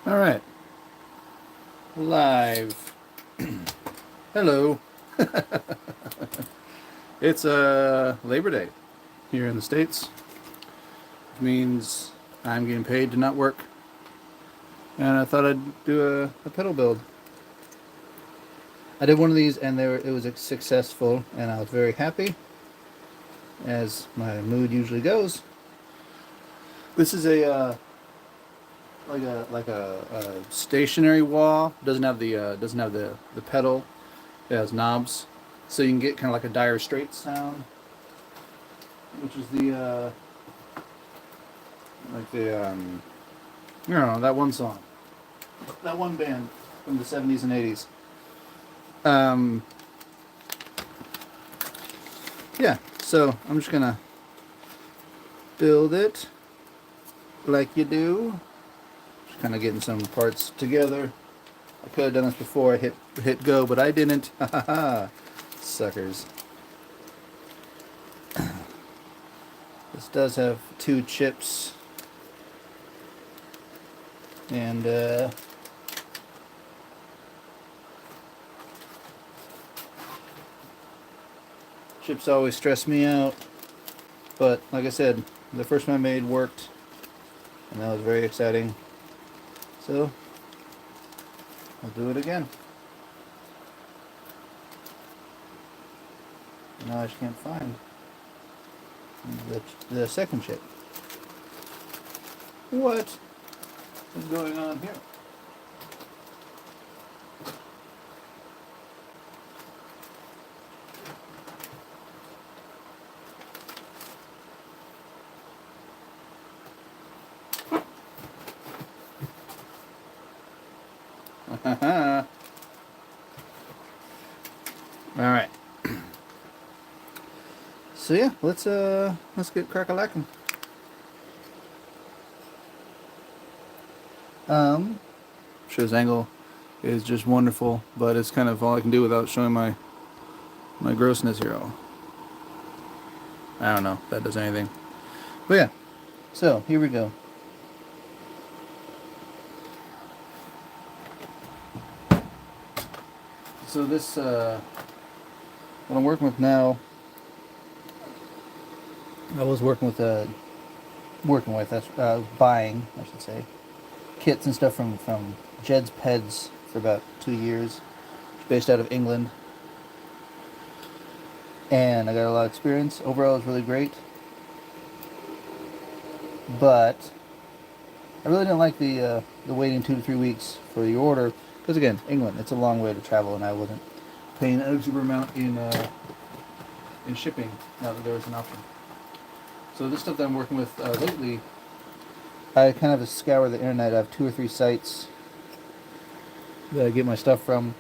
All right, live. Hello. It's Labor Day here in the States, which means I'm getting paid to not work. And I thought I'd do a pedal build. I did one of these and it was successful, and I was very happy, as my mood usually goes. This is a stationary wall. Doesn't have the pedal. It has knobs, so you can get kind of like a Dire Straits sound, which is the like the you know, that one song, that one band from the 70s and 80s. Um, yeah. So I'm just gonna build it like you do. Just kind of getting some parts together. I could have done this before I hit go, but I didn't. Ha ha ha! Suckers. This does have two chips, and chips always stress me out. But like I said, the first one I made worked, and that was very exciting. So I'll do it again. Now I just can't find the second chip. What is going on here? All right. So yeah, let's get crack-a-lackin'. Sure, this angle is just wonderful, but it's kind of all I can do without showing my grossness here. I don't know if that does anything, but yeah. So here we go. So this what I'm working with now. I was that's buying, I should say, kits and stuff from Jed's Peds for about 2 years. It's based out of England, and I got a lot of experience. Overall, it's really great, but I really didn't like the waiting 2 to 3 weeks for the order, because again, England, it's a long way to travel, and I wasn't paying an exorbitant amount in shipping now that there was an option. So this stuff that I'm working with lately, I kind of scour the internet. I have 2 or 3 sites that I get my stuff from.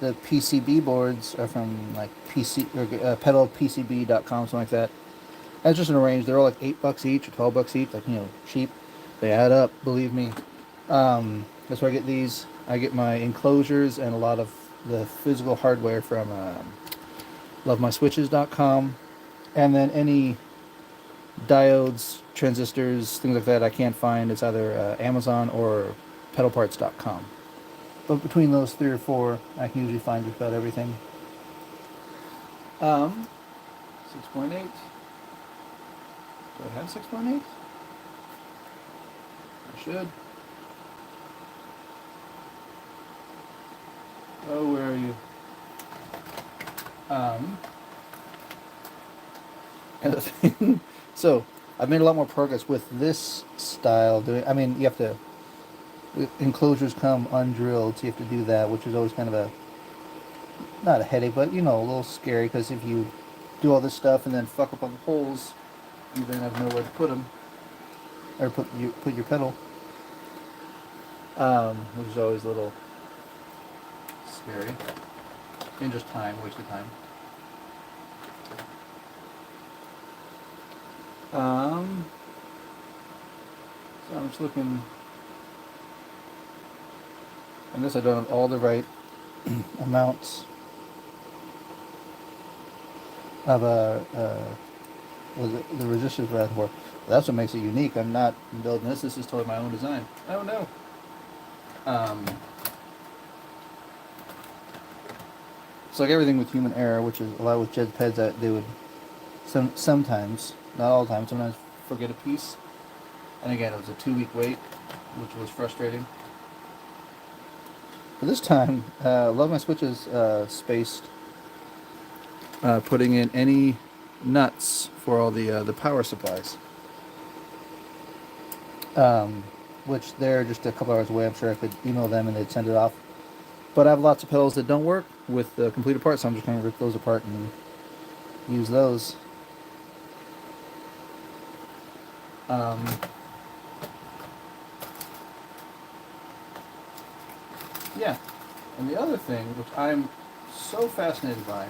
The PCB boards are from like pedalpcb.com, something like that. And it's just an arrange. They're all like $8 each or $12 each, like, cheap. They add up, believe me. That's where I get these. I get my enclosures and a lot of the physical hardware from lovemyswitches.com, and then any diodes, transistors, things like that I can't find. It's either Amazon or pedalparts.com. But between those 3 or 4, I can usually find just about everything. 6.8. Do I have 6.8? I should. Oh, where are you? And the thing, so I've made a lot more progress with this style. I mean, you have to, the enclosures come undrilled, so you have to do that, which is always kind of not a headache, but a little scary, because if you do all this stuff and then fuck up on the holes, you then have nowhere to put them, or put your pedal, which is always a little scary, and just waste of time. So I'm just looking. I guess I don't have all the right amounts of the resistors reservoir. That's what makes it unique. I'm not building this. This is totally my own design. Oh no. Um, it's like everything with human error, which is a lot with Jed's peds that they would sometimes, not all the time, sometimes forget a piece. And again, it was a 2-week wait, which was frustrating. But this time, love my switches spaced, putting in any nuts for all the power supplies. Which they're just a couple hours away. I'm sure I could email them and they'd send it off. But I have lots of pedals that don't work with the completed parts, so I'm just going to rip those apart and use those. Yeah. And the other thing, which I'm so fascinated by,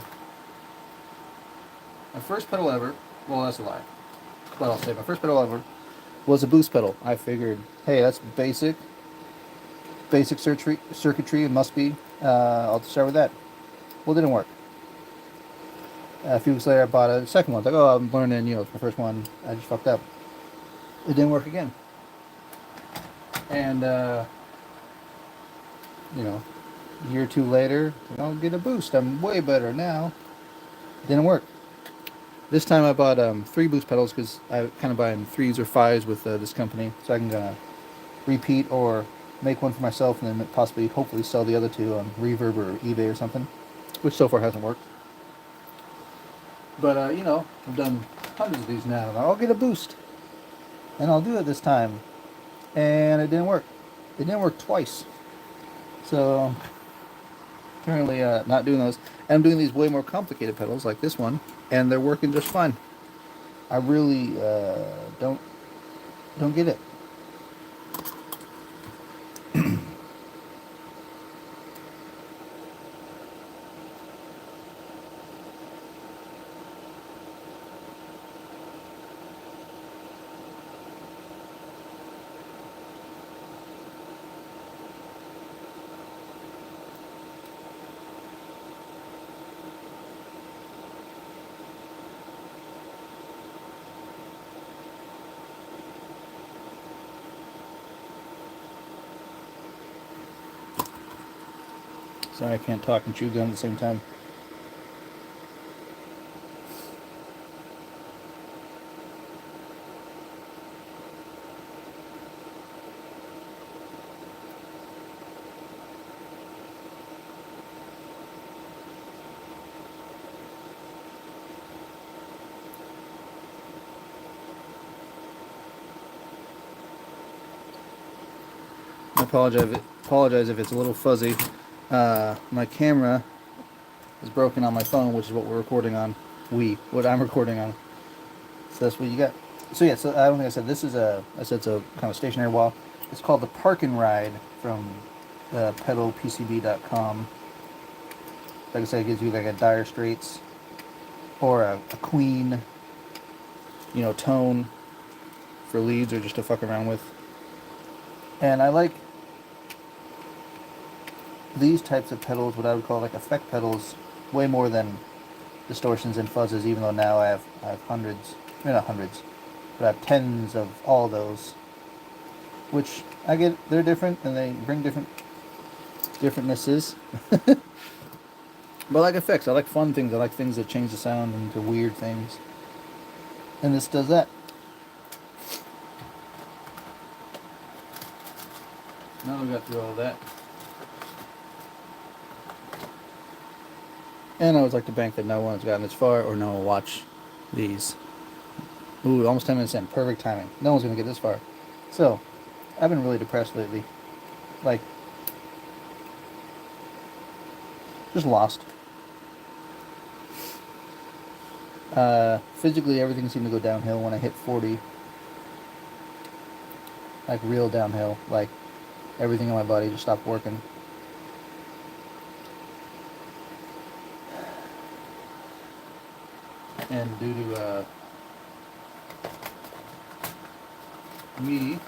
my first pedal ever, well, that's a lie, but I'll say my first pedal ever was a boost pedal. I figured, hey, that's basic circuitry, it must be. I'll start with that. Well, it didn't work. A few weeks later, I bought a second one. It's like, oh, I'm learning, it's my first one. I just fucked up. It didn't work again. And, a year or two later, I'll get a boost. I'm way better now. Didn't work. This time I bought 3 boost pedals because I kind of buy in 3s or 5s with this company, so I can repeat or make one for myself and then possibly, hopefully, sell the other 2 on Reverb or eBay or something, which so far hasn't worked. But, I've done hundreds of these now, and I'll get a boost. And I'll do it this time. And it didn't work. It didn't work twice. So, currently not doing those. And I'm doing these way more complicated pedals, like this one, and they're working just fine. I really don't get it. Sorry, I can't talk and chew gum at the same time. I apologize if it's a little fuzzy. My camera is broken on my phone, which is what we're recording on. What I'm recording on. So that's what you got. So yeah, so I don't think I said this is it's a kind of stationary wall. It's called the Park and Ride from pedalpcb.com. Like I said, it gives you like a Dire Straits or a Queen, tone for leads or just to fuck around with. And I like these types of pedals, what I would call like effect pedals, way more than distortions and fuzzes, even though now I have hundreds, not hundreds, but I have tens of all those, which I get, they're different and they bring differentnesses. But I like effects, I like fun things, I like things that change the sound into weird things. And this does that. Now we got through all that. And I always like to bank that no one's gotten this far or no one will watch these. Ooh, almost 10 minutes in. Perfect timing. No one's going to get this far. So, I've been really depressed lately. Like, just lost. Physically, everything seemed to go downhill when I hit 40. Like, real downhill. Like, everything in my body just stopped working. And due to me,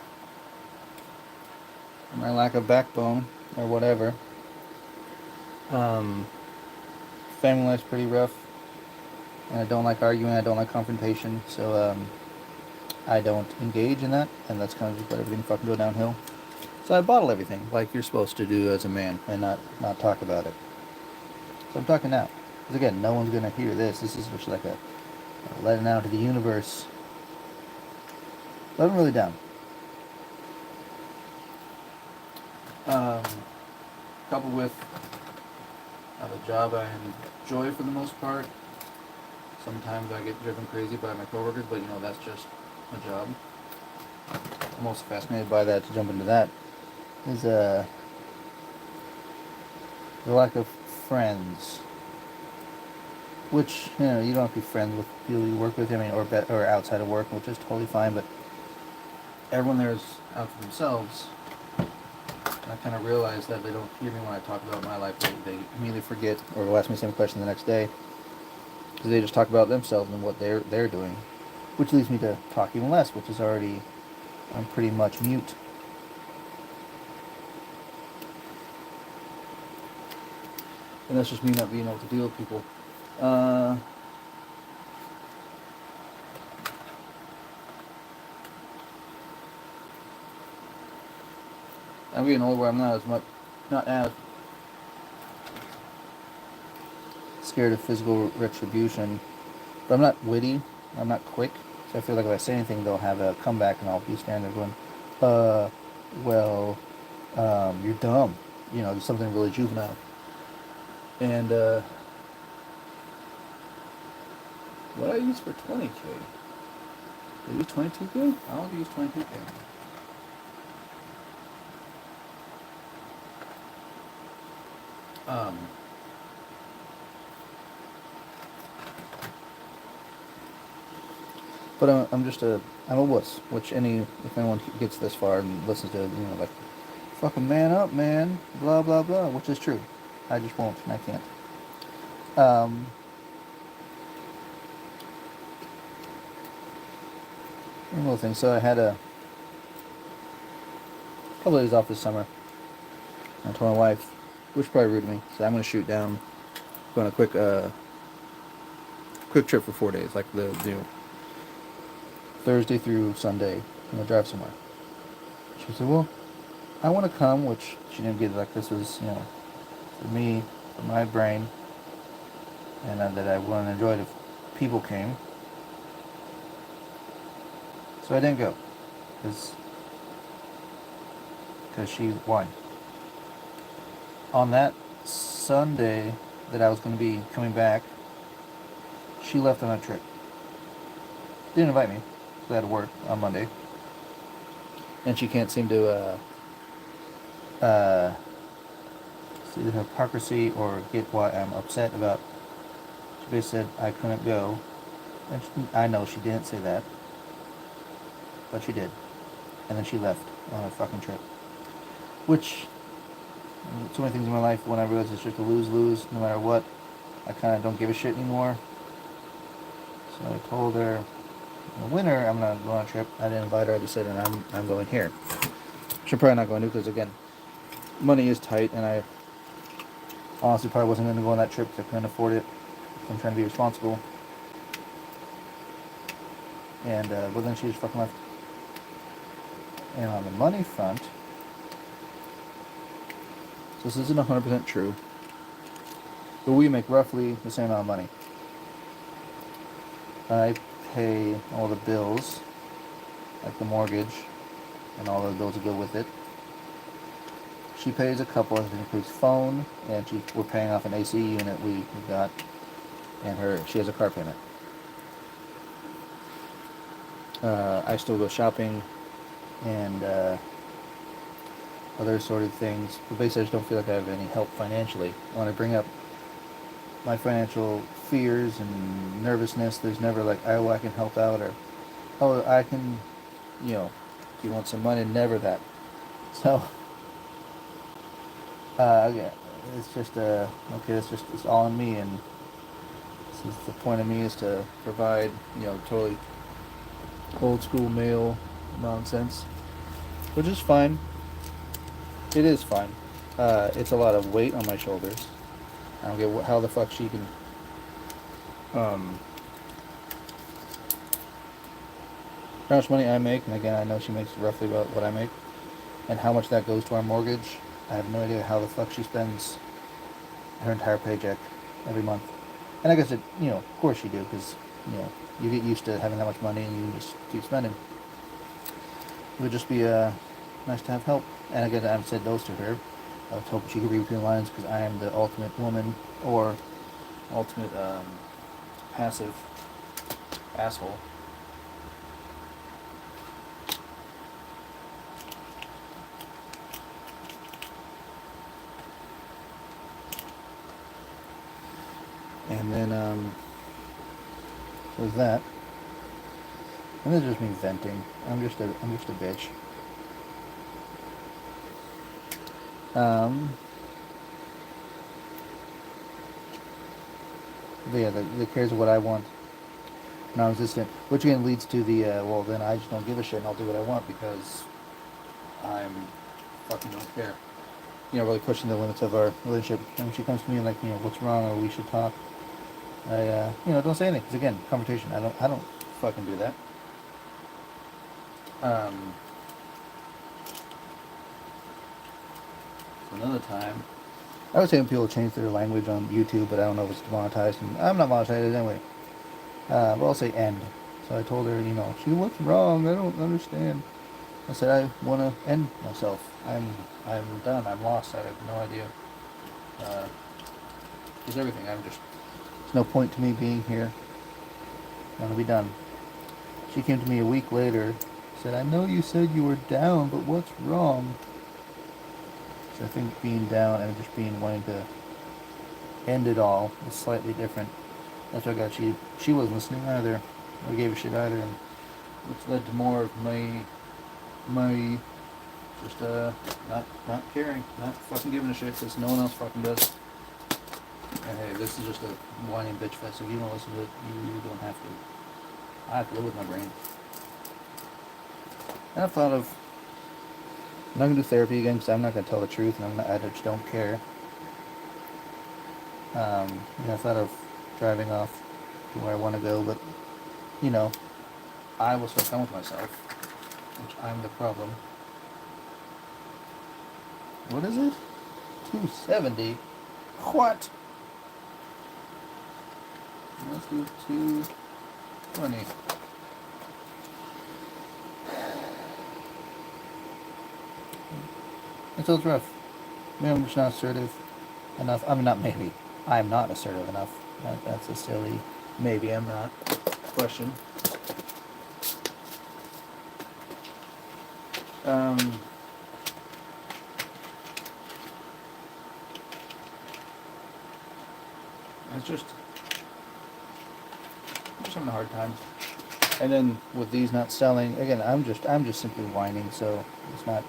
my lack of backbone, or whatever, family life's pretty rough, and I don't like arguing, I don't like confrontation, so I don't engage in that, and that's kind of just let everything fucking go downhill. So I bottle everything like you're supposed to do as a man and not talk about it. So I'm talking now. Because again, no one's going to hear this. This is just like a letting out to the universe. But I'm really down. Coupled with I have a job I enjoy for the most part. Sometimes I get driven crazy by my coworkers, but that's just a job. I'm also fascinated by that. To jump into that is the lack of friends, which you don't have to be friends with people you work with. I mean, or outside of work, which is totally fine. But everyone there is out for themselves. And I kind of realize that they don't hear me when I talk about my life. They immediately forget, or will ask me the same question the next day, because they just talk about themselves and what they're doing, which leads me to talk even less, which is already I'm pretty much mute. And that's just me not being able to deal with people. I'm getting older where I'm not as scared of physical retribution. But I'm not witty. I'm not quick. So I feel like if I say anything, they'll have a comeback, and I'll be standing there going, well, you're dumb. Just something really juvenile. And what I use for 20K? Did I use 22K? I don't use 22K. But I'm a wuss, which if anyone gets this far and listens to it, like, fucking man up, man, blah, blah, blah, which is true. I just won't, and I can't. One little thing, so I had a couple of days off this summer. I told my wife, which probably rude of me, so I'm going to shoot down, go on a quick trip for 4 days, like Thursday through Sunday. I'm going to drive somewhere. She said, well, I want to come, which she didn't get, like, this was, for me, for my brain, and that I wouldn't enjoy it if people came. So I didn't go, because she won. On that Sunday that I was going to be coming back, she left on a trip. Didn't invite me, so I had to work on Monday. And she can't seem to see the hypocrisy or get why I'm upset about. She basically said I couldn't go. And I know she didn't say that, but she did. And then she left on a fucking trip. Which, so many things in my life, when I realize it's just a lose-lose, no matter what, I kind of don't give a shit anymore. So I told her, in the winter, I'm going to go on a trip. I didn't invite her. I just said, and I'm going here. Which I'm probably not going to, because again, money is tight, and I honestly probably wasn't going to go on that trip because I couldn't afford it. I'm trying to be responsible. And, but then she just fucking left. And on the money front, so this isn't 100% true, but we make roughly the same amount of money. I pay all the bills, like the mortgage, and all the bills that go with it. She pays a couple, I think includes phone, and we're paying off an AC unit we got, and she has a car payment. I still go shopping, and other sort of things, but basically I just don't feel like I have any help financially. When I bring up my financial fears and nervousness, there's never like, oh, I can help out, or, oh, I can, do you want some money? Never that. So, yeah, it's just, okay, it's all on me, and since the point of me is to provide, totally old school male nonsense, which is fine. It is fine. It's a lot of weight on my shoulders. I don't get how the fuck she can, how much money I make, and again, I know she makes roughly about what I make. and how much that goes to our mortgage. I have no idea how the fuck she spends her entire paycheck every month. And I guess of course you do, because, you get used to having that much money and you just keep spending. It would just be nice to have help. And again, I've said those to her. I was hoping she could read between the lines, because I am the ultimate woman, or ultimate passive asshole. And then there's that. And this is just me venting. I'm just a bitch. But yeah, the cares of what I want, non-existent. Which again leads to the well, then I just don't give a shit and I'll do what I want because I'm fucking don't care. Really pushing the limits of our relationship. And when she comes to me like, what's wrong or we should talk, I don't say anything. Because again, confrontation. I don't fucking do that. Another time, I was saying people change their language on YouTube, but I don't know if it's demonetized, and I'm not monetized anyway. But I'll say end. So I told her, she, what's wrong? I don't understand. I said I want to end myself. I'm done. I'm lost. I have no idea. There's everything. There's no point to me being here. I want to be done. She came to me a week later, said, I know you said you were down, but what's wrong? So I think being down and just wanting to end it all is slightly different. That's what I got. She wasn't listening either. I gave a shit either, and which led to more of my just not caring, not fucking giving a shit because no one else fucking does. And hey, this is just a whining bitch fest. If you don't listen to it, you don't have to. I have to live with my brain. And I've thought of, I'm not gonna do therapy again because I'm not gonna tell the truth, and I just don't care. I thought of driving off to where I want to go, but I will still come with myself, which I'm the problem. What is it? 270? What? Let's do 220. It feels rough. Maybe I'm just not assertive enough. I mean, not maybe. I'm not assertive enough. That's a silly maybe I'm not question. It's just having a hard time. And then with these not selling, again, I'm just simply whining. So it's not.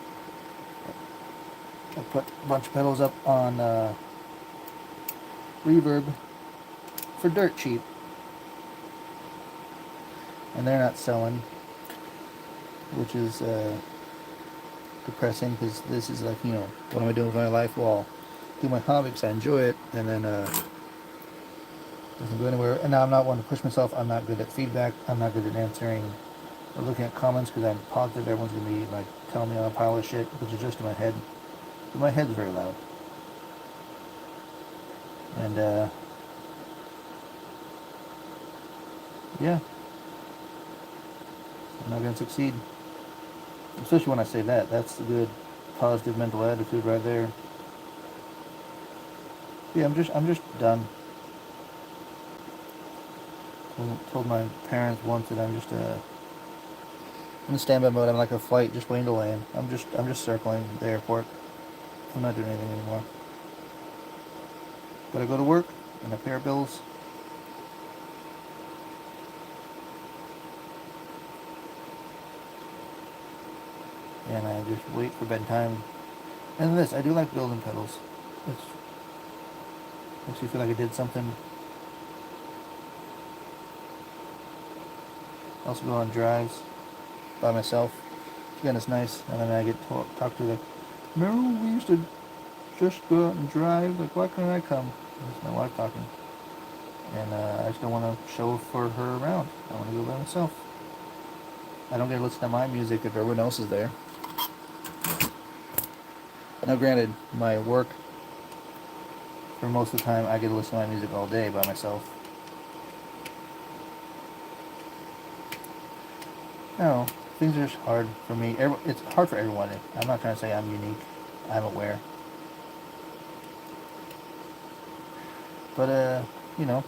I put a bunch of pedals up on Reverb for dirt cheap, and they're not selling, which is depressing because this is like, what am I doing with my life? Well, do my hobby because I enjoy it, and then doesn't go anywhere. And now I'm not one to push myself. I'm not good at feedback. I'm not good at answering or looking at comments because I'm positive everyone's gonna be like telling me on a pile of shit, which is just in my head. But my head's very loud, and yeah, I'm not gonna succeed. Especially when I say that. That's the good, positive mental attitude right there. Yeah, I'm just done. Told my parents once that I'm just in standby mode. I'm like a flight just waiting to land. I'm just circling the airport. I'm not doing anything anymore. Gotta go to work and I pay our bills. And I just wait for bedtime. And this, I do like building pedals. It makes me feel like I did something. I also go on drives by myself. Again, it's nice. And then I get talk to remember we used to just go out and drive? Like, why couldn't I come? That's my wife talking. And I just don't want to show for her around. I want to go by myself. I don't get to listen to my music if everyone else is there. Now, granted, my work, for most of the time, I get to listen to my music all day by myself. No, things are just hard for me. It's hard for everyone. I'm not trying to say I'm unique. I'm aware. But, you know,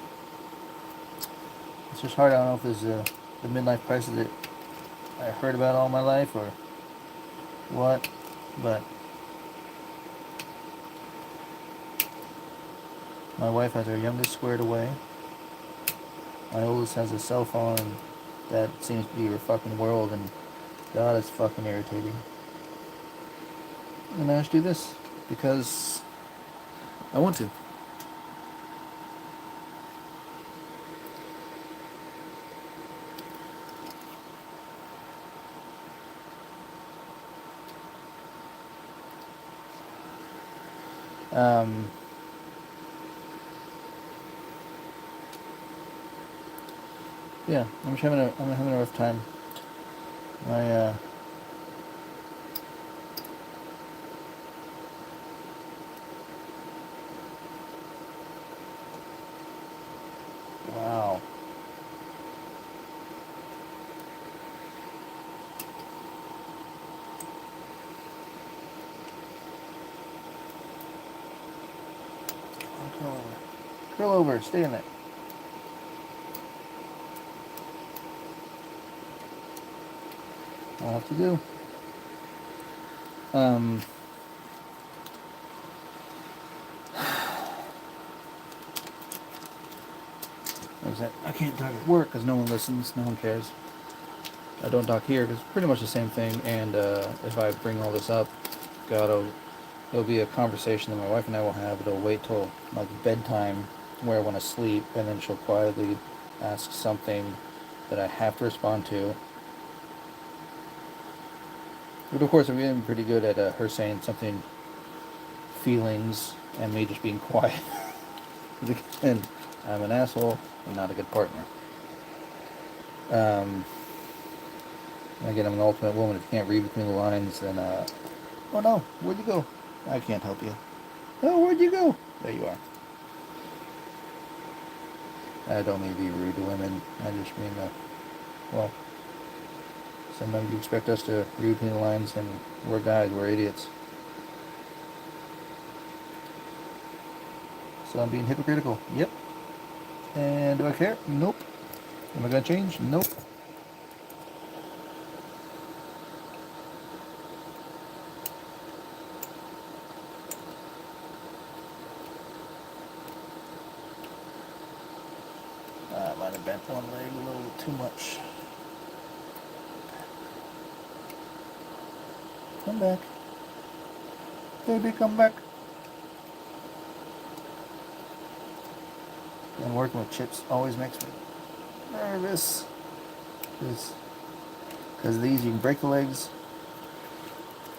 it's just hard. I don't know if there's the midlife crisis that I heard about all my life or what, but my wife has her youngest squared away. My oldest has a cell phone, and that seems to be her fucking world, and God, it's fucking irritating. And I just do this because I want to. Yeah, I'm having a rough time. My wow. Curl over. Curl over. Stay in there. I'll have to do. I can't talk at work because no one listens, no one cares. I don't talk here because it's pretty much the same thing. And if I bring all this up, God, it'll be a conversation that my wife and I will have. It'll wait till like bedtime where I want to sleep, and then she'll quietly ask something that I have to respond to. But of course, I'm getting pretty good at her saying something, feelings, and me just being quiet. And I'm an asshole and not a good partner. Again, I'm an ultimate woman. If you can't read between the lines, then, oh no, where'd you go? I can't help you. Oh, where'd you go? There you are. I don't mean to be rude to women. I just mean, well, sometimes you expect us to read between the lines, and we're guys, we're idiots. So I'm being hypocritical. Yep. And do I care? Nope. Am I gonna change? Nope. I might have bent one leg a little too much. Come back. Baby, come back. And working with chips always makes me nervous. Because these, you can break the legs.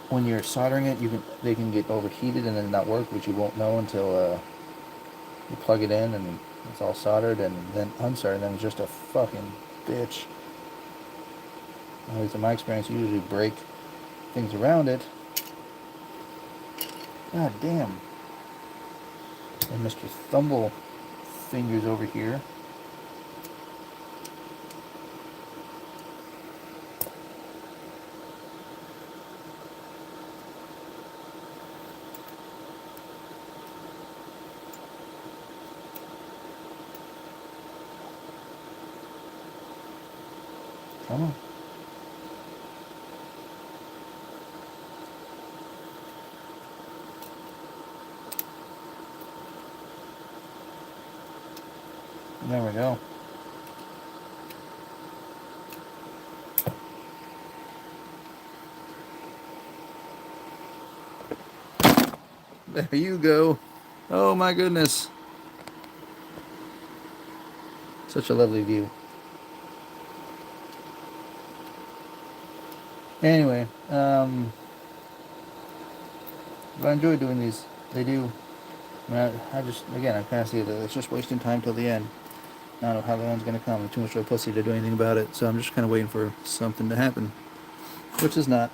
When you're soldering it, they can get overheated and then not work, which you won't know until you plug it in and it's all soldered and then unsoldered, and then it's just a fucking bitch. At least in my experience, you usually break things around it. God damn. And Mr. Thumble fingers over here. Come on. There we go. There you go. Oh my goodness. Such a lovely view. Anyway, but I enjoy doing these. They do. I mean, I just, again, I kind of see that it's just wasting time till the end. I don't know how the end's going to come. I'm too much of a pussy to do anything about it, so I'm just kind of waiting for something to happen, which is not.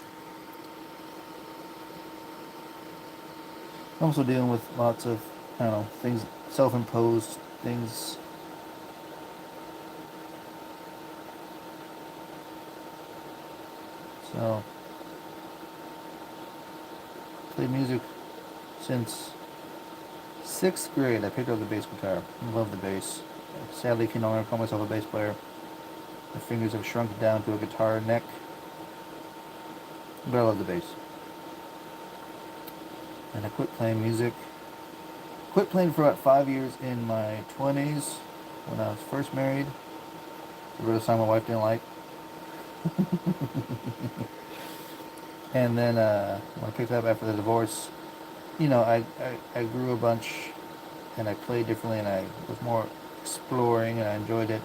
I'm also dealing with lots of, I don't know, things, self-imposed things. So, played music since 6th grade. I picked up the bass guitar. I love the bass. Sadly, can no longer call myself a bass player. My fingers have shrunk down to a guitar neck, but I love the bass. And I quit playing music. Quit playing for about 5 years in my 20s when I was first married. I wrote a song my wife didn't like. And then when I picked it up after the divorce, I grew a bunch and I played differently and I was more exploring and I enjoyed it.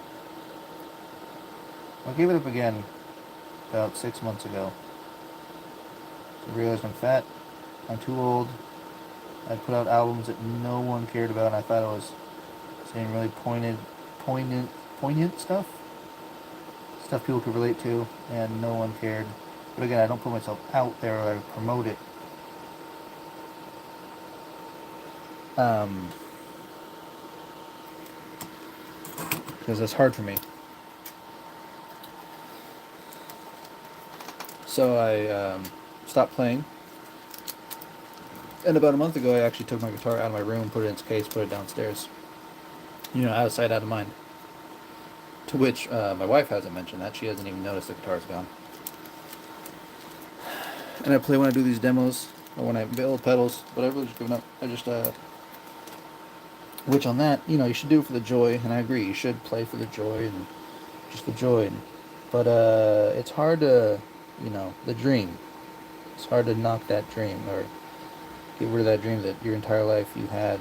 I gave it up again about 6 months ago. So I realized I'm fat, I'm too old. I put out albums that no one cared about and I thought I was saying really poignant stuff. Stuff people could relate to and no one cared. But again, I don't put myself out there or I promote it. Because it's hard for me. So I stopped playing. And about a month ago, I actually took my guitar out of my room, put it in its case, put it downstairs. Out of sight, out of mind. To which my wife hasn't mentioned that. She hasn't even noticed the guitar's gone. And I play when I do these demos, or when I build pedals, whatever, just giving up. I just, which on that, you should do it for the joy, and I agree, you should play for the joy, and just the joy. But it's hard to, the dream. It's hard to knock that dream, or get rid of that dream that your entire life you had.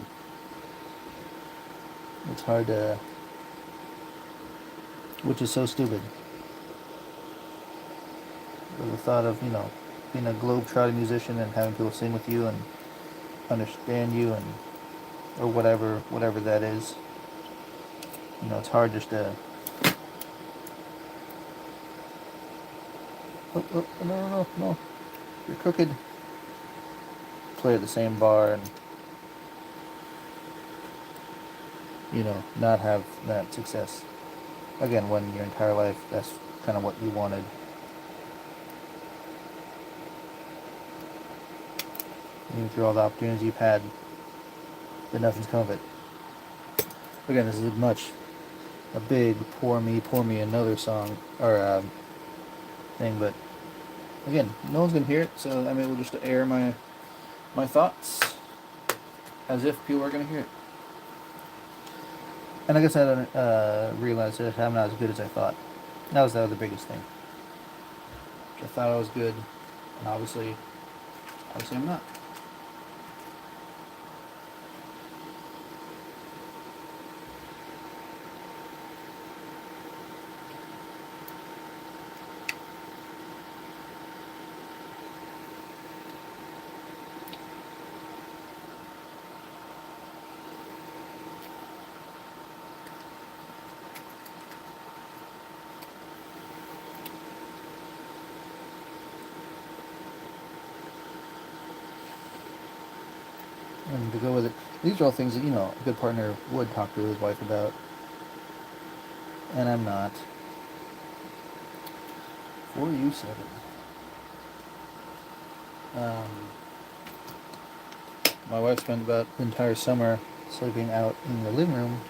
It's hard to, which is so stupid. The thought of, being a globe-trotting musician and having people sing with you and understand you and, or whatever that is. It's hard just to, no, you're crooked. Play at the same bar and, not have that success. Again, when your entire life, that's kind of what you wanted. Even through all the opportunities you've had, but nothing's come of it. Again, this is a big pour me another song, or thing, but again, no one's gonna hear it, so I'm able just to air my thoughts as if people are gonna hear it. And I guess I don't realize that I'm not as good as I thought. That was the biggest thing. I thought I was good, and obviously I'm not. And to go with it, these are all things that, a good partner would talk to his wife about. And I'm not. For you, 7. My wife spent about the entire summer sleeping out in the living room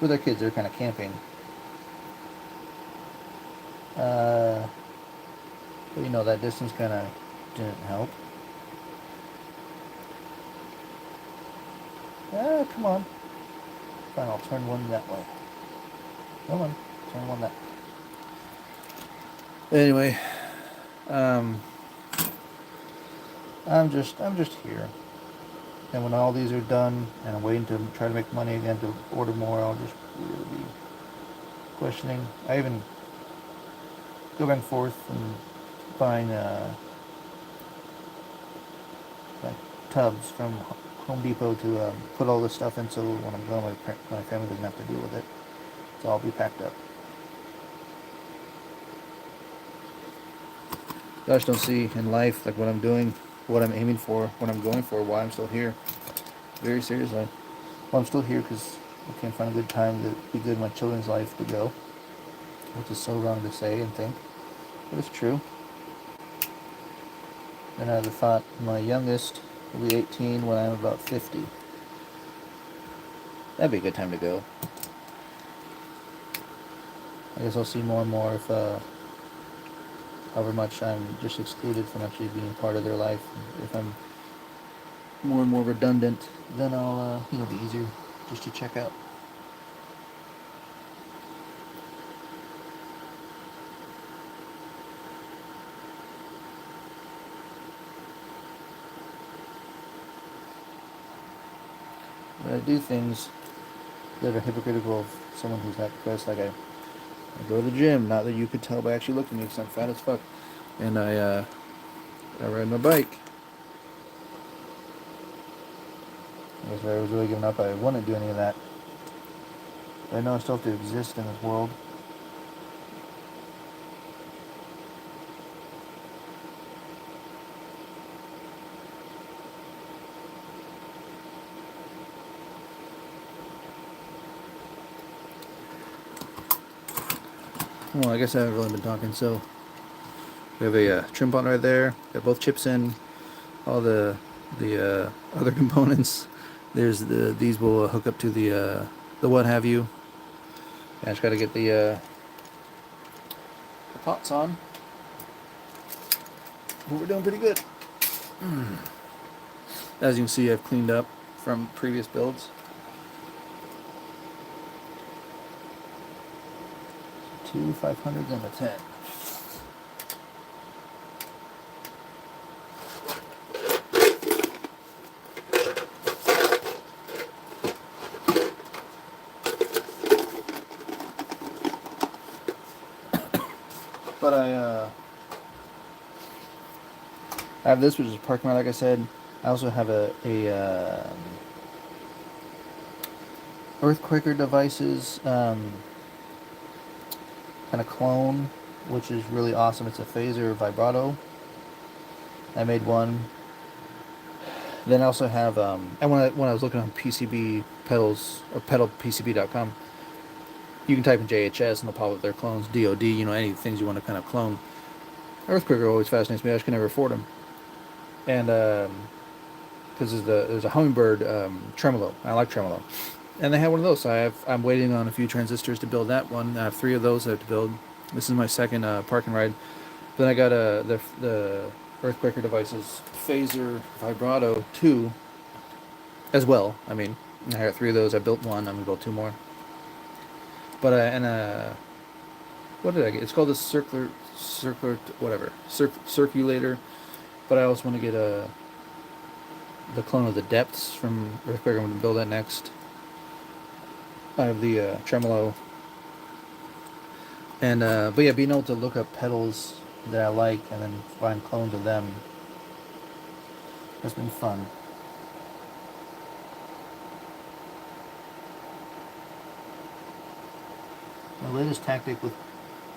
with our kids. They're kind of camping. But that distance kind of didn't help. Come on. Fine, I'll turn one that way. Come on, turn one that way. Anyway, I'm just here. And when all these are done, and I'm waiting to try to make money again to order more, I'll just really be questioning. I even go back and forth and buying like tubs from Home Depot to put all this stuff in, so when I'm gone, my family doesn't have to deal with it. So I'll be packed up. I just don't see in life like what I'm doing, what I'm aiming for, what I'm going for, why I'm still here. Very seriously. Well, I'm still here because I can't find a good time to be good in my children's life to go, which is so wrong to say and think, but it's true. Then I have the thought my youngest will be 18 when I'm about 50. That'd be a good time to go. I guess I'll see more and more if, however much I'm just excluded from actually being part of their life. If I'm more and more redundant, then I'll, it'll be easier just to check out. But I do things that are hypocritical of someone who's not depressed. Like I go to the gym. Not that you could tell by actually looking at me because I'm fat as fuck. And I ride my bike. I guess if I was really giving up, I wouldn't do any of that. But I know I still have to exist in this world. Well, I guess I haven't really been talking. So we have a trim pot right there. Got both chips in. All the other components. There's these will hook up to the what have you. I just got to get the pots on. But we're doing pretty good. As you can see, I've cleaned up from previous builds. Two 500s and a 10. But I have this, which is a parking lot, like I said. I also have a Earthquaker Devices kind of clone, which is really awesome. It's a phaser vibrato. I made one. Then I also have and when I was looking on PCB pedals or pedalpcb.com, you can type in JHS and they'll pop up their clones, DOD, you know, any things you want to kind of clone. Earthquaker always fascinates me. I just can never afford them. And because there's a Hummingbird tremolo. I like tremolo. And they have one of those. So I'm waiting on a few transistors to build that one. I have 3 of those I have to build. This is my second parking ride. Then I got the Earthquaker Devices Phaser Vibrato 2 as well. I mean, I got 3 of those. I built one. I'm gonna build 2 more. But what did I get? It's called a circulator, whatever, circulator. But I also want to get the clone of the Depths from Earthquaker. I'm going to build that next. I have the tremolo. And but yeah, being able to look up pedals that I like and then find clones of them has been fun. My latest tactic with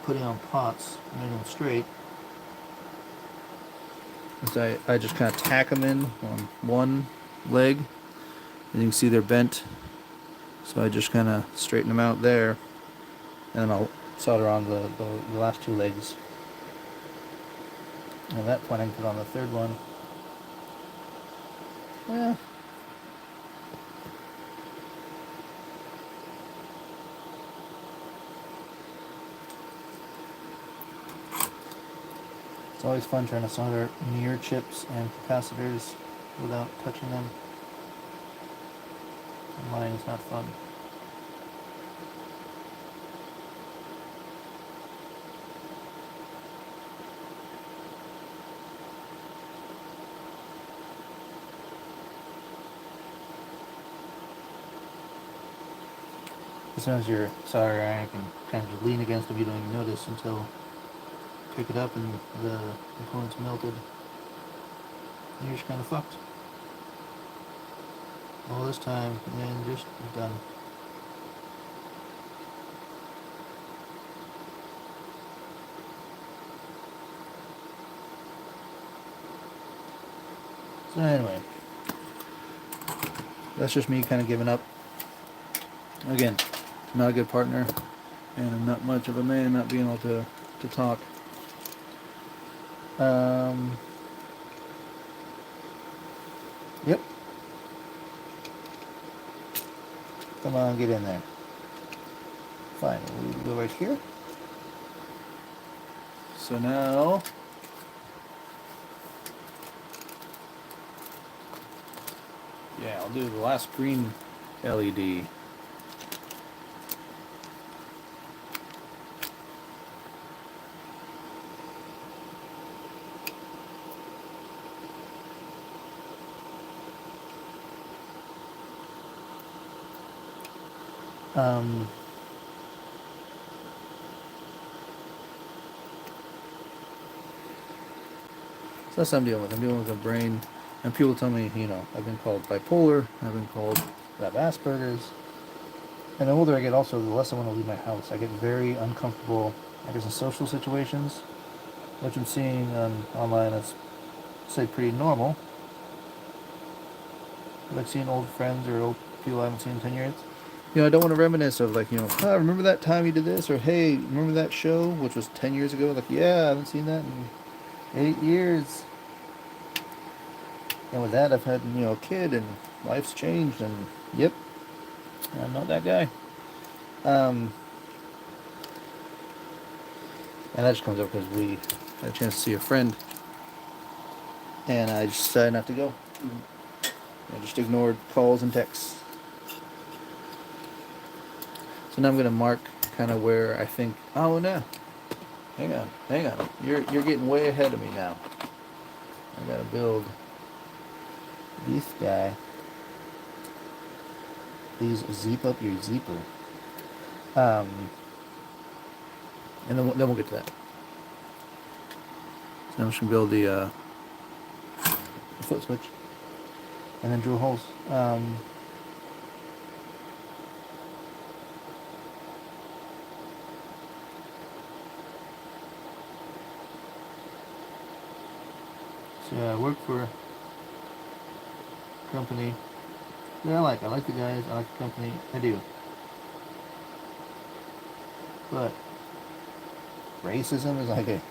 putting on pots, making them straight, is I just kind of tack them in on one leg, and you can see they're bent. So I just kind of straighten them out there, and then I'll solder on the last 2 legs. And at that point I can put on the 3rd one. Yeah. It's always fun trying to solder mirror chips and capacitors without touching them. Mine is not fun. As soon as you're soldering iron, you can kind of just lean against them. You don't even notice until you pick it up and the component's melted. And you're just kind of fucked. All this time, and then just done. So anyway, That's just me kind of giving up. Again, not a good partner, and I'm not much of a man, not being able to talk. Yep. Come on, get in there. Fine, we'll go right here. So now, yeah, I'll do the last green LED. So that's what I'm dealing with. I'm dealing with a brain, and people tell me, I've been called bipolar, I've been called I have Asperger's. And the older I get, also, the less I want to leave my house. I get very uncomfortable, I guess, in social situations, which I'm seeing online as, say, pretty normal. Like seeing old friends or old people I haven't seen in 10 years. I don't want to reminisce of, like, oh, remember that time you did this? Or, hey, remember that show, which was 10 years ago? Like, yeah, I haven't seen that in 8 years. And with that, I've had, a kid, and life's changed, and, yep, I'm not that guy. And that just comes up because we had a chance to see a friend, and I just decided not to go. I just ignored calls and texts. So now I'm going to mark kind of where I think, oh, no, hang on, you're getting way ahead of me now. I got to build this guy. Please zip up your zipper. And then we'll get to that. So now I'm just going to build the foot switch. And then drill holes. So yeah, I work for a company that I like. I like the guys, I like the company, I do. But racism is like a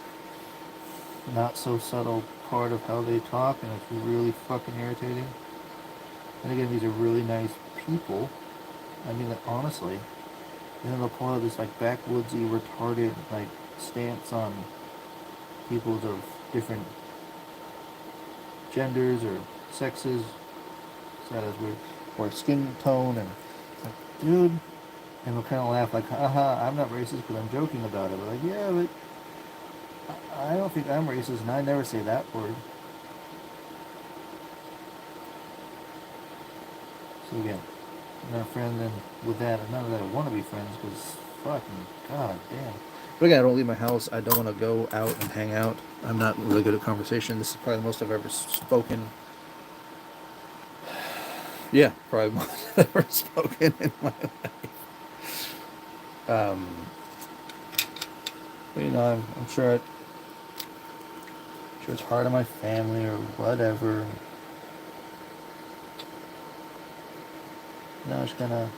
not so subtle part of how they talk, and it's really fucking irritating. And again, these are really nice people. I mean that honestly. And then they'll pull out this like backwoodsy, retarded like stance on people of different genders or sexes. That is weird. Or skin tone, and it's like, dude. And they'll kind of laugh like, haha, I'm not racist because I'm joking about it. But like, yeah, but I don't think I'm racist, and I never say that word. So again, I'm not a friend, and with that, none of that I want to be friends, because fucking god damn. But again, I don't leave my house. I don't want to go out and hang out. I'm not really good at conversation. This is probably the most I've ever spoken. Yeah, probably most I've ever spoken in my life. But I'm sure it's hard on my family or whatever. Now I'm just gonna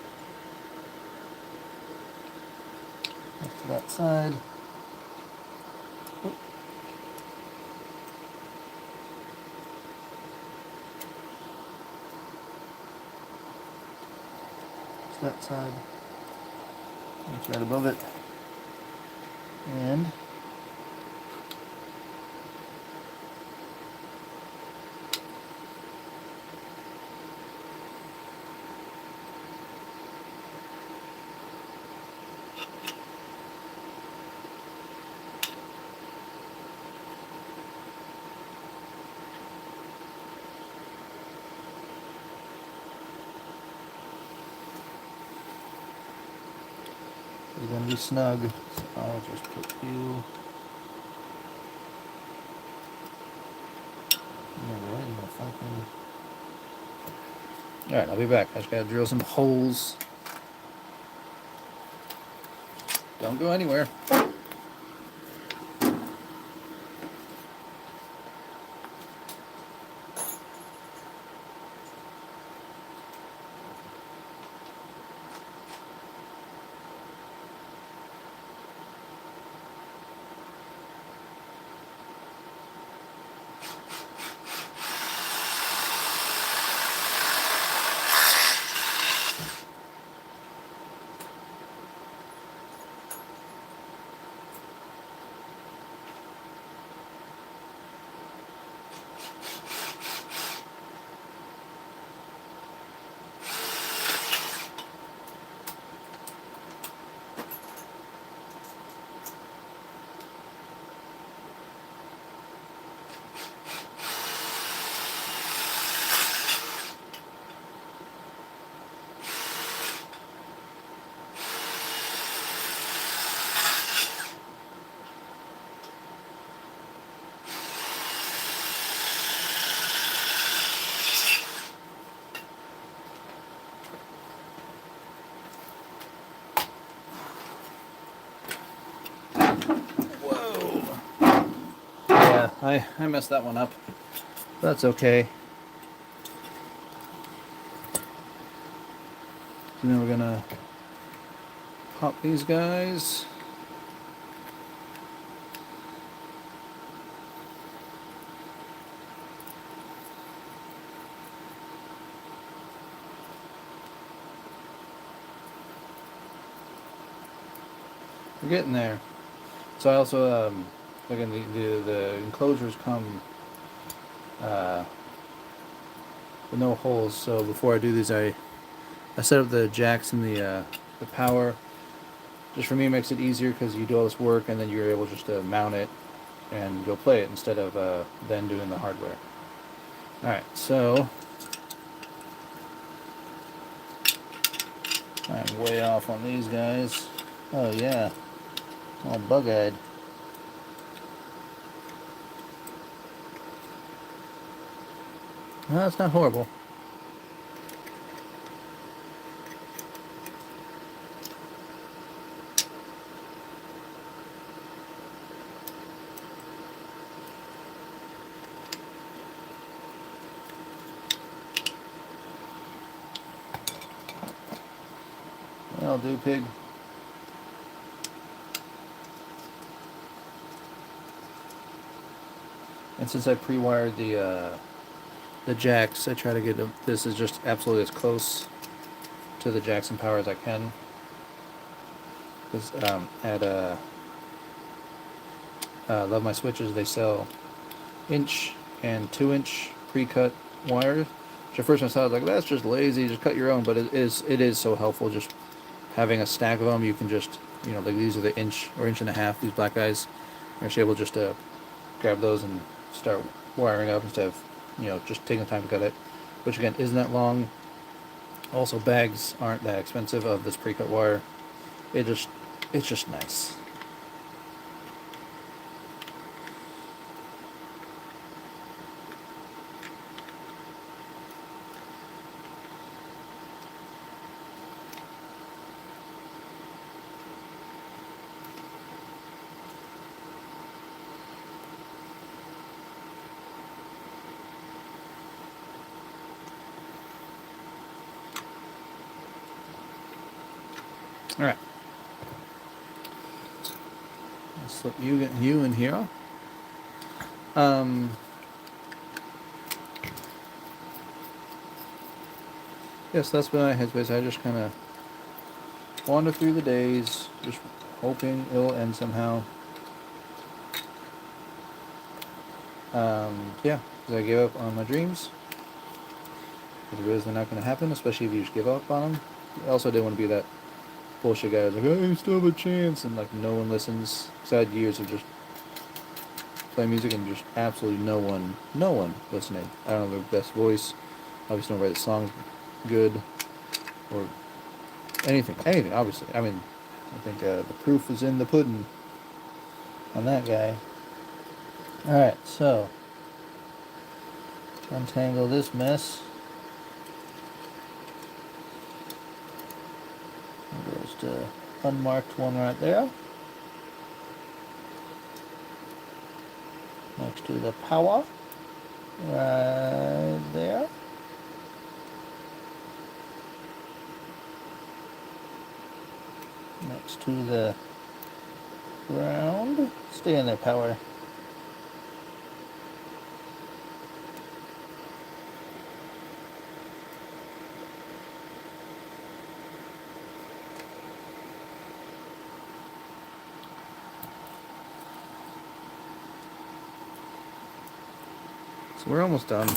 up to that side. Oop. To that side. It's right above it. And you're gonna be snug. So I'll just put you right in the fucking. Alright, I'll be back. I just gotta drill some holes. Don't go anywhere. yeah, I messed that one up. That's okay. So now we're gonna pop these guys. We're getting there. So I also again the enclosures come with no holes. So before I do these, I set up the jacks and the power. Just for me, it makes it easier because you do all this work and then you're able just to mount it and go play it instead of then doing the hardware. All right, so I'm way off on these guys. Oh yeah, all bug-eyed. No, that's not horrible. That'll do, pig. And since I pre-wired the jacks, I try to get them. This is just absolutely as close to the jacks and power as I can. Because at Love My Switches, they sell inch and 2-inch pre-cut wires. Which at first I thought, like, that's just lazy, just cut your own. But it is so helpful. Just having a stack of them, you can just, you know, like these are the inch or inch and a half. These black guys, you're actually able just to grab those and start wiring up instead of, you know, just taking the time to cut it. Which again isn't that long. Also, bags aren't that expensive of this pre-cut wire. It's just nice. All right. Let's slip you in here. Yes, that's been my headspace. I just kind of wander through the days, just hoping it'll end somehow. Yeah, because I gave up on my dreams. Because it is not going to happen, especially if you just give up on them. I also didn't want to be that bullshit guy who's like, oh, you still have a chance, and like no one listens. Because I had years of just playing music and just absolutely no one listening. I don't have the best voice. Obviously, don't write the songs good or anything. Obviously, I mean, I think the proof is in the pudding on that guy. All right, so untangle this mess. There's the unmarked one right there. Next to the power. Right there. Next to the ground. Stay in there, power. So we're almost done.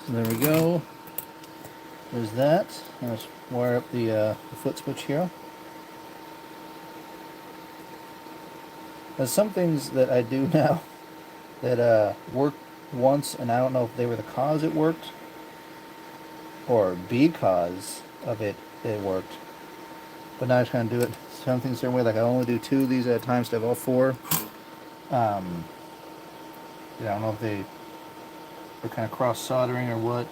So there we go. There's that. Let's wire up the foot switch here. There's some things that I do now that worked once, and I don't know if they were the cause it worked. or because of it, it worked. But now I just kind of do it something a certain way. Like I only do 2 of these at a time instead of all 4. I don't know if they're kind of cross soldering or what.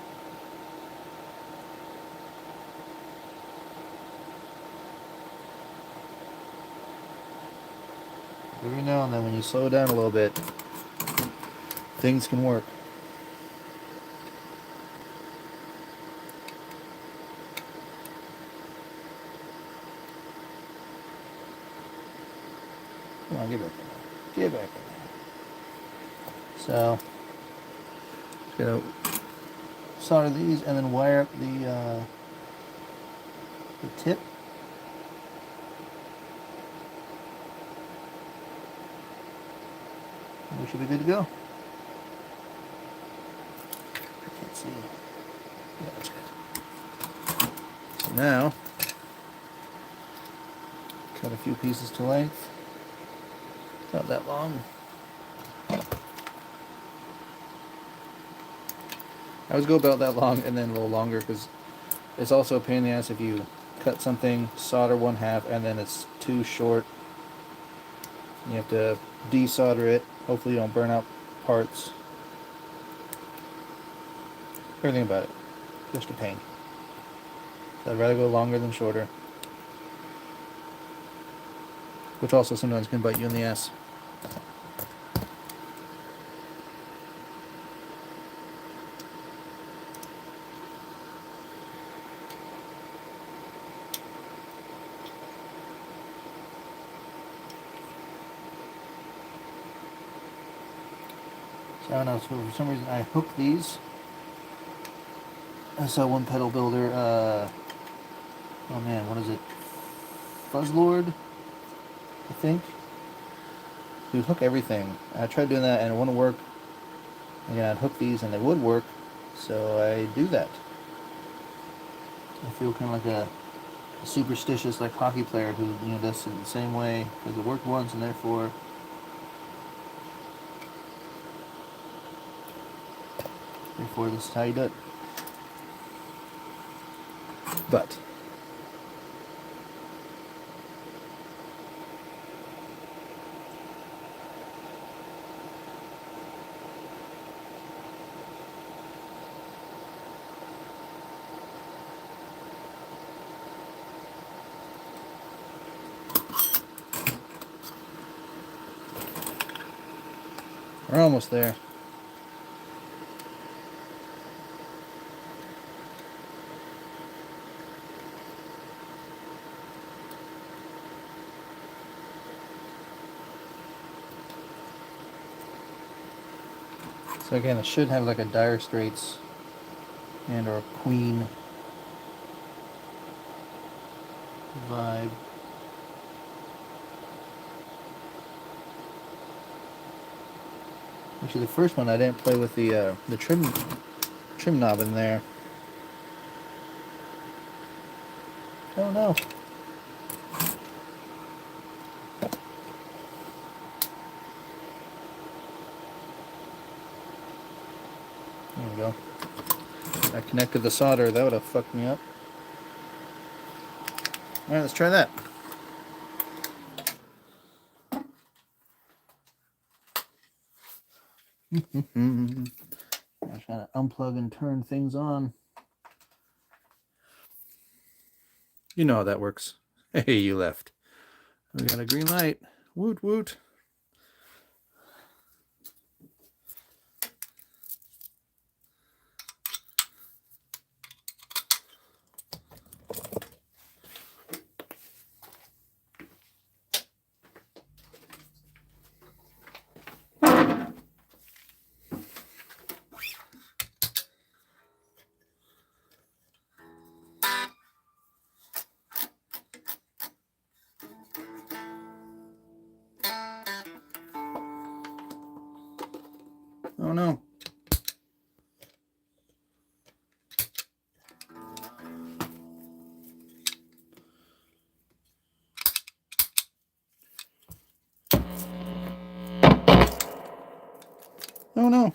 Every now and then, when you slow down a little bit, things can work. Come on, get back in there. Get back in there. So, just gonna solder these and then wire up the tip. And we should be good to go. I can't see. Yeah, that's good. So now, cut a few pieces to length. Not that long. I always go about that long and then a little longer because it's also a pain in the ass if you cut something, solder 1/2, and then it's too short. You have to desolder it. Hopefully you don't burn out parts. Everything about it. Just a pain. So I'd rather go longer than shorter. Which also sometimes can bite you in the ass. So I don't know, so for some reason I hooked these. I saw one pedal builder, oh man, what is it? Fuzzlord, I think. You hook everything. I tried doing that and it wouldn't work. Again, I'd hook these and they would work, so I do that. I feel kind of like a superstitious, like hockey player who does it the same way because it worked once and therefore this is how you do it. But we're almost there. So again, it should have like a Dire Straits and or a Queen vibe. Actually, the first one I didn't play with the trim knob in there. Oh no. There we go. I connected the solder. That would have fucked me up. Alright, let's try that. I'm trying to unplug and turn things on. You know how that works. Hey, you left. We got a green light. Woot woot. Oh no. Oh no.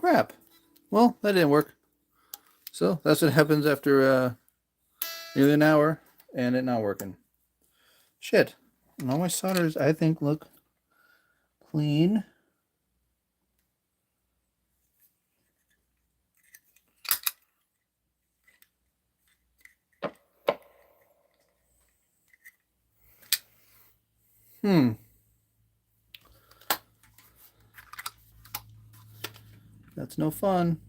crap. Well, that didn't work. So that's what happens after nearly an hour and it not working. Shit. And all my solders, I think, look clean. That's no fun.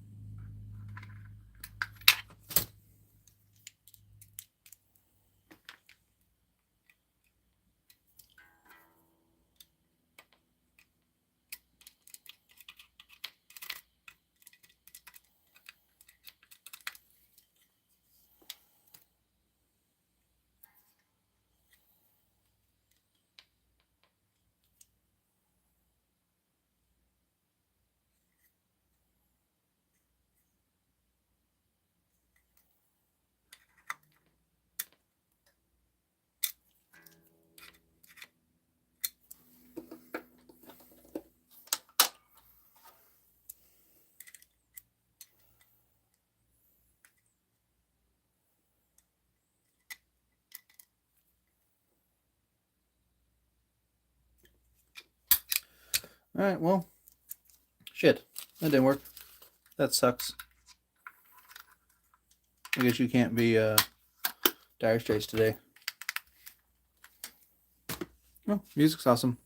Alright, well, shit. That didn't work. That sucks. I guess you can't be Dire Straits today. Oh, music's awesome.